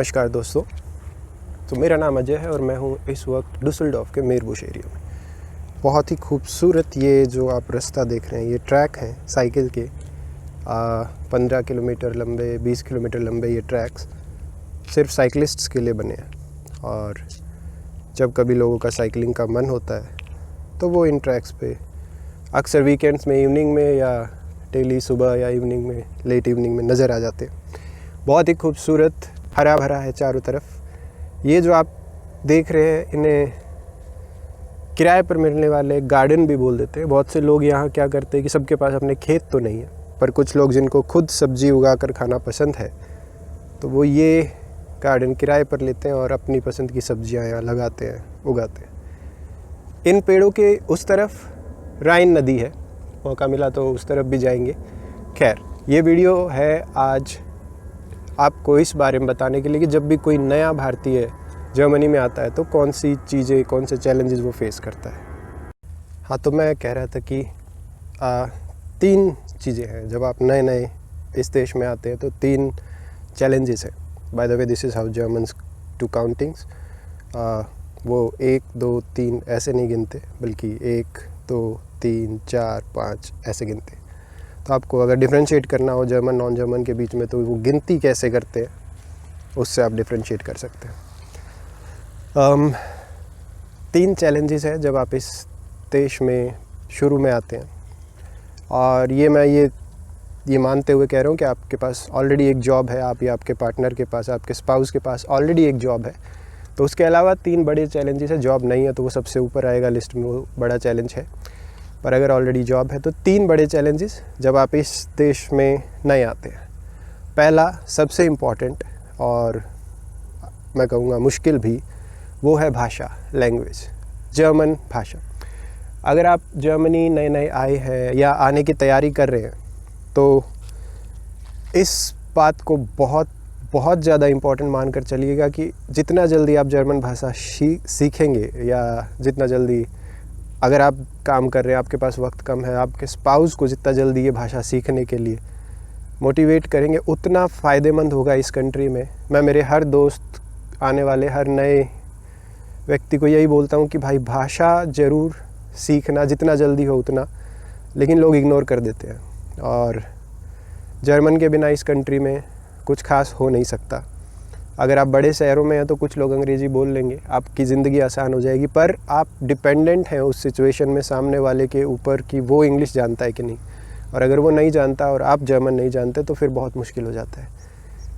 नमस्कार दोस्तों। तो मेरा नाम अजय है और मैं हूँ इस वक्त डुसलडॉर्फ के मेरबुश एरिया में। बहुत ही खूबसूरत ये जो आप रास्ता देख रहे हैं, ये ट्रैक हैं साइकिल के। 15 किलोमीटर लंबे, 20 किलोमीटर लंबे ये ट्रैक्स सिर्फ साइकिलिस्ट्स के लिए बने हैं। और जब कभी लोगों का साइकिलिंग का मन होता है तो वो इन ट्रैक्स पे अक्सर वीकेंड्स में, इवनिंग में या डेली सुबह या इवनिंग में, लेट इवनिंग में नज़र आ जाते हैं। बहुत ही खूबसूरत हरा भरा है चारों तरफ। ये जो आप देख रहे हैं, इन्हें किराए पर मिलने वाले गार्डन भी बोल देते हैं। बहुत से लोग यहाँ क्या करते हैं कि सबके पास अपने खेत तो नहीं है, पर कुछ लोग जिनको खुद सब्जी उगा कर खाना पसंद है तो वो ये गार्डन किराए पर लेते हैं और अपनी पसंद की सब्जियाँ यहाँ लगाते हैं, उगाते हैं। इन पेड़ों के उस तरफ राइन नदी है, मौका मिला तो उस तरफ भी जाएंगे। खैर, ये वीडियो है आज आपको इस बारे में बताने के लिए कि जब भी कोई नया भारतीय जर्मनी में आता है तो कौन सी चीज़ें, कौन से चैलेंजेस वो फेस करता है। हाँ, तो मैं कह रहा था कि 3 चीज़ें हैं जब आप नए नए इस देश में आते हैं तो 3 चैलेंजेस हैं। By the way, this is how Germans to countings. वो 1, 2, 3 ऐसे नहीं गिनते, बल्कि 1, 2, 3, 4, 5 ऐसे गिनते हैं। तो आपको अगर डिफ्रेंशिएट करना हो जर्मन नॉन जर्मन के बीच में, तो वो गिनती कैसे करते हैं उससे आप डिफ्रेंशिएट कर सकते हैं। 3 चैलेंजेस हैं जब आप इस देश में शुरू में आते हैं। और मैं ये मानते हुए कह रहा हूँ कि आपके पास ऑलरेडी एक जॉब है, आप या आपके पार्टनर के पास, आपके स्पाउस के पास ऑलरेडी एक जॉब है। तो उसके अलावा 3 बड़े चैलेंजेस है। जॉब नहीं है तो वो सबसे ऊपर आएगा लिस्ट में, वो बड़ा चैलेंज है। पर अगर ऑलरेडी जॉब है तो 3 बड़े चैलेंजेस जब आप इस देश में नए आते हैं। पहला, सबसे इम्पॉर्टेंट और मैं कहूँगा मुश्किल भी, वो है भाषा, लैंग्वेज, जर्मन भाषा। अगर आप जर्मनी नए नए आए हैं या आने की तैयारी कर रहे हैं तो इस बात को बहुत ज़्यादा इम्पॉर्टेंट मानकर चलिएगा कि जितना जल्दी आप जर्मन भाषा सीखेंगे, या जितना जल्दी, अगर आप काम कर रहे हैं, आपके पास वक्त कम है, आपके स्पाउस को जितना जल्दी ये भाषा सीखने के लिए मोटिवेट करेंगे उतना फ़ायदेमंद होगा इस कंट्री में। मैं मेरे हर दोस्त, आने वाले हर नए व्यक्ति को यही बोलता हूँ कि भाई भाषा ज़रूर सीखना, जितना जल्दी हो उतना। लेकिन लोग इग्नोर कर देते हैं और जर्मन के बिना इस कंट्री में कुछ खास हो नहीं सकता। अगर आप बड़े शहरों में हैं तो कुछ लोग अंग्रेज़ी बोल लेंगे, आपकी ज़िंदगी आसान हो जाएगी, पर आप डिपेंडेंट हैं उस सिचुएशन में सामने वाले के ऊपर कि वो इंग्लिश जानता है कि नहीं। और अगर वो नहीं जानता और आप जर्मन नहीं जानते तो फिर बहुत मुश्किल हो जाता है।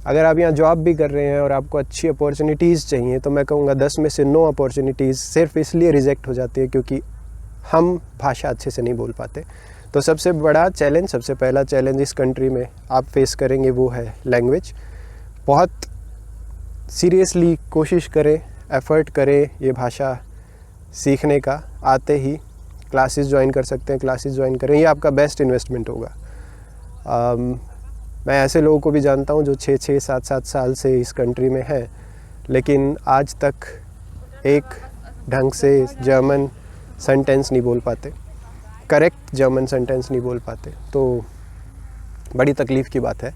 अगर आप यहाँ जॉब भी कर रहे हैं और आपको अच्छी अपॉर्चुनिटीज़ चाहिए तो मैं कहूँगा 10 में से 9 अपॉर्चुनिटीज़ सिर्फ इसलिए रिजेक्ट हो जाती है क्योंकि हम भाषा अच्छे से नहीं बोल पाते। तो सबसे बड़ा चैलेंज, सबसे पहला चैलेंज इस कंट्री में आप फेस करेंगे वो है लैंग्वेज। बहुत सीरियसली कोशिश करें, एफ़र्ट करें ये भाषा सीखने का। आते ही क्लासेस ज्वाइन कर सकते हैं, क्लासेस ज्वाइन करें, ये आपका बेस्ट इन्वेस्टमेंट होगा। मैं ऐसे लोगों को भी जानता हूँ जो 6-6, 7-7 साल से इस कंट्री में हैं, लेकिन आज तक एक ढंग से जर्मन सेंटेंस नहीं बोल पाते, करेक्ट जर्मन सेंटेंस नहीं बोल पाते। तो बड़ी तकलीफ़ की बात है।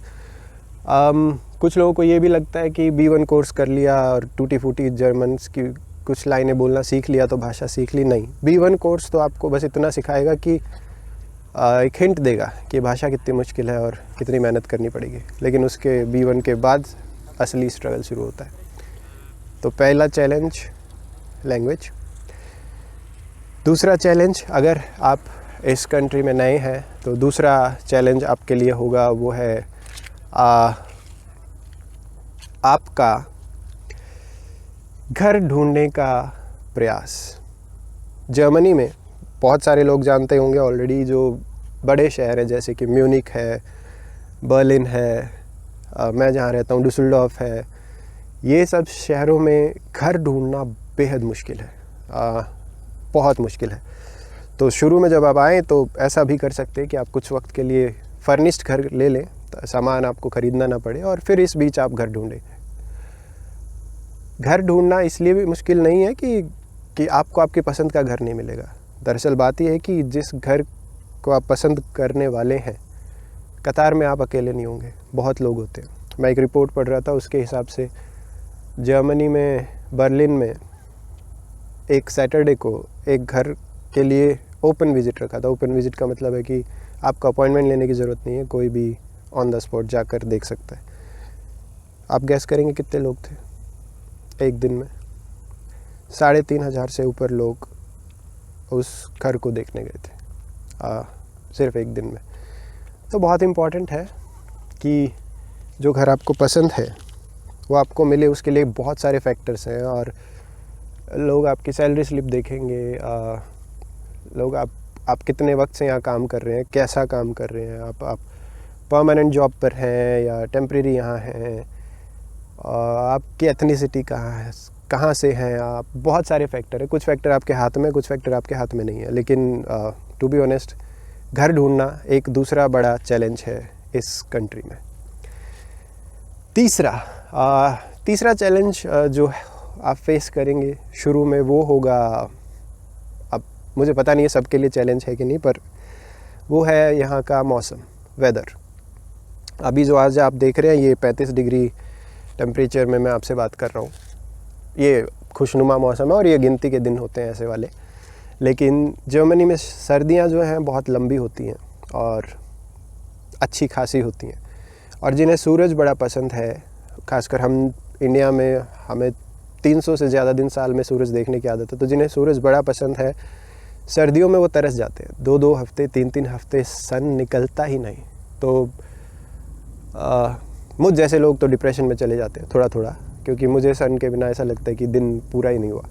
कुछ लोगों को ये भी लगता है कि B1 कोर्स कर लिया और टूटी फूटी जर्मन की कुछ लाइनें बोलना सीख लिया तो भाषा सीख ली। नहीं, B1 कोर्स तो आपको बस इतना सिखाएगा कि एक हिंट देगा कि भाषा कितनी मुश्किल है और कितनी मेहनत करनी पड़ेगी, लेकिन उसके B1 के बाद असली स्ट्रगल शुरू होता है। तो पहला चैलेंज लैंग्वेज। दूसरा चैलेंज, अगर आप इस कंट्री में नए हैं तो दूसरा चैलेंज आपके लिए होगा वो है आपका घर ढूंढने का प्रयास। जर्मनी में बहुत सारे लोग जानते होंगे ऑलरेडी, जो बड़े शहर हैं जैसे कि म्यूनिक है, बर्लिन है, मैं जहाँ रहता हूँ डुसलडॉर्फ है। ये सब शहरों में घर ढूंढना बेहद मुश्किल है, बहुत मुश्किल है। तो शुरू में जब आप आएँ तो ऐसा भी कर सकते हैं कि आप कुछ वक्त के लिए फर्निश्ड घर ले लें, सामान आपको ख़रीदना ना पड़े, और फिर इस बीच आप घर ढूंढें। घर ढूंढना इसलिए भी मुश्किल नहीं है कि आपको आपकी पसंद का घर नहीं मिलेगा। दरअसल बात यह है कि जिस घर को आप पसंद करने वाले हैं, कतार में आप अकेले नहीं होंगे, बहुत लोग होते हैं। मैं एक रिपोर्ट पढ़ रहा था, उसके हिसाब से जर्मनी में बर्लिन में एक सैटरडे को एक घर के लिए ओपन विज़िट रखा था। ओपन विज़िट का मतलब है कि आपको अपॉइंटमेंट लेने की ज़रूरत नहीं है, कोई भी ऑन द स्पॉट जाकर देख सकता है। आप गैस करेंगे कितने लोग थे एक दिन में? 3,500 से ऊपर लोग उस घर को देखने गए थे सिर्फ एक दिन में। तो बहुत इम्पॉर्टेंट है कि जो घर आपको पसंद है वो आपको मिले, उसके लिए बहुत सारे फैक्टर्स हैं। और लोग आपकी सैलरी स्लिप देखेंगे, लोग आप कितने वक्त से यहाँ काम कर रहे हैं, कैसा काम कर रहे हैं, आप परमानेंट जॉब पर हैं या टेम्प्रेरी यहाँ हैं, आपकी एथनिसिटी कहाँ से हैं आप, बहुत सारे फैक्टर हैं। कुछ फैक्टर आपके हाथ में, कुछ फैक्टर आपके हाथ में नहीं है। लेकिन टू बी ऑनेस्ट, घर ढूंढना एक दूसरा बड़ा चैलेंज है इस कंट्री में। तीसरा चैलेंज जो आप फेस करेंगे शुरू में वो होगा, अब मुझे पता नहीं है सबके लिए चैलेंज है कि नहीं, पर वो है यहाँ का मौसम, वेदर। अभी जो आज आप देख रहे हैं ये 35 डिग्री टेम्परेचर में मैं आपसे बात कर रहा हूँ। ये खुशनुमा मौसम है और ये गिनती के दिन होते हैं ऐसे वाले। लेकिन जर्मनी में सर्दियाँ जो हैं बहुत लंबी होती हैं और अच्छी खासी होती हैं। और जिन्हें सूरज बड़ा पसंद है, खासकर हम इंडिया में हमें 300 से ज़्यादा दिन साल में सूरज देखने की आदत है, तो जिन्हें सूरज बड़ा पसंद है सर्दियों में वो तरस जाते हैं। 2-2 हफ्ते 3-3 हफ्ते सन निकलता ही नहीं। तो मुझ जैसे लोग तो डिप्रेशन में चले जाते हैं थोड़ा थोड़ा, क्योंकि मुझे सन के बिना ऐसा लगता है कि दिन पूरा ही नहीं हुआ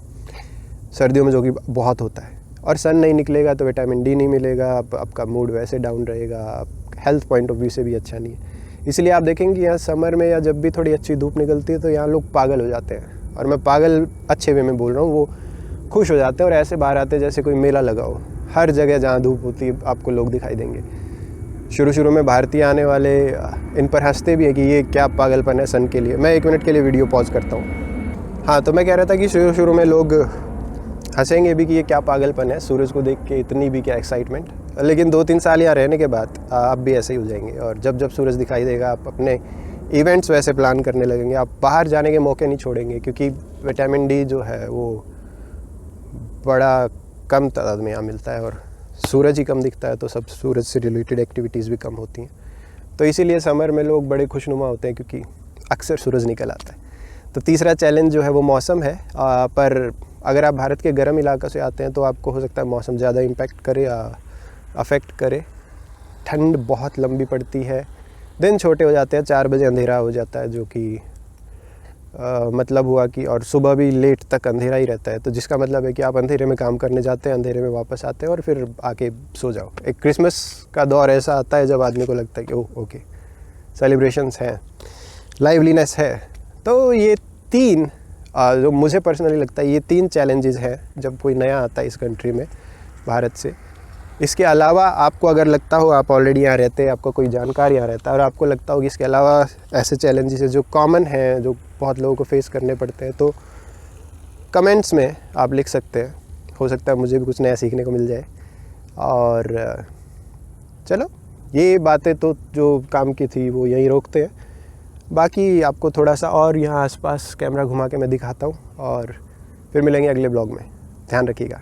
सर्दियों में, जो कि बहुत होता है। और सन नहीं निकलेगा तो विटामिन डी नहीं मिलेगा, आपका मूड वैसे डाउन रहेगा, हेल्थ पॉइंट ऑफ व्यू से भी अच्छा नहीं है। इसलिए आप देखेंगे यहाँ समर में या जब भी थोड़ी अच्छी धूप निकलती है तो यहाँ लोग पागल हो जाते हैं। और मैं पागल अच्छे वे में बोल रहा हूँ, वो खुश हो जाते हैं और ऐसे बाहर आते हैं जैसे कोई मेला लगा हो। हर जगह जहाँ धूप होती है आपको लोग दिखाई देंगे। शुरू में भारतीय आने वाले इन पर हंसते भी है कि ये क्या पागलपन है सन के लिए। मैं 1 मिनट के लिए वीडियो पॉज करता हूँ। हाँ, तो मैं कह रहा था कि शुरू में लोग हंसेंगे भी कि ये क्या पागलपन है, सूरज को देख के इतनी भी क्या एक्साइटमेंट। लेकिन 2-3 साल यहाँ रहने के बाद आप भी ऐसे ही हो जाएंगे। और जब सूरज दिखाई देगा आप अपने इवेंट्स वैसे प्लान करने लगेंगे। आप बाहर जाने के मौके नहीं छोड़ेंगे, क्योंकि विटामिन डी जो है वो बड़ा कम तादाद में यहाँ मिलता है और सूरज ही कम दिखता है, तो सब सूरज से रिलेटेड एक्टिविटीज़ भी कम होती हैं। तो इसीलिए समर में लोग बड़े खुशनुमा होते हैं, क्योंकि अक्सर सूरज निकल आता है। तो तीसरा चैलेंज जो है वो मौसम है। पर अगर आप भारत के गर्म इलाके से आते हैं तो आपको हो सकता है मौसम ज़्यादा इम्पैक्ट करे या अफेक्ट करे। ठंड बहुत लंबी पड़ती है, दिन छोटे हो जाते हैं, 4 बजे अंधेरा हो जाता है, जो कि मतलब हुआ कि, और सुबह भी लेट तक अंधेरा ही रहता है। तो जिसका मतलब है कि आप अंधेरे में काम करने जाते हैं, अंधेरे में वापस आते हैं और फिर आके सो जाओ। एक क्रिसमस का दौर ऐसा आता है जब आदमी को लगता है कि ओके सेलिब्रेशंस हैं, लाइवलीनेस है। तो ये 3 जो मुझे पर्सनली लगता है ये 3 चैलेंजेस हैं जब कोई नया आता है इस कंट्री में भारत से। इसके अलावा आपको अगर लगता हो, आप ऑलरेडी यहाँ रहते हैं, आपको कोई जानकार यहाँ रहता है और आपको लगता हो कि इसके अलावा ऐसे चैलेंजेस हैं जो कॉमन हैं, जो बहुत लोगों को फेस करने पड़ते हैं, तो कमेंट्स में आप लिख सकते हैं। हो सकता है मुझे भी कुछ नया सीखने को मिल जाए। और चलो, ये बातें तो जो काम की थी वो यहीं रोकते हैं। बाकी आपको थोड़ा सा और यहाँ आसपास कैमरा घुमा के मैं दिखाता हूँ और फिर मिलेंगे अगले ब्लॉग में। ध्यान रखिएगा।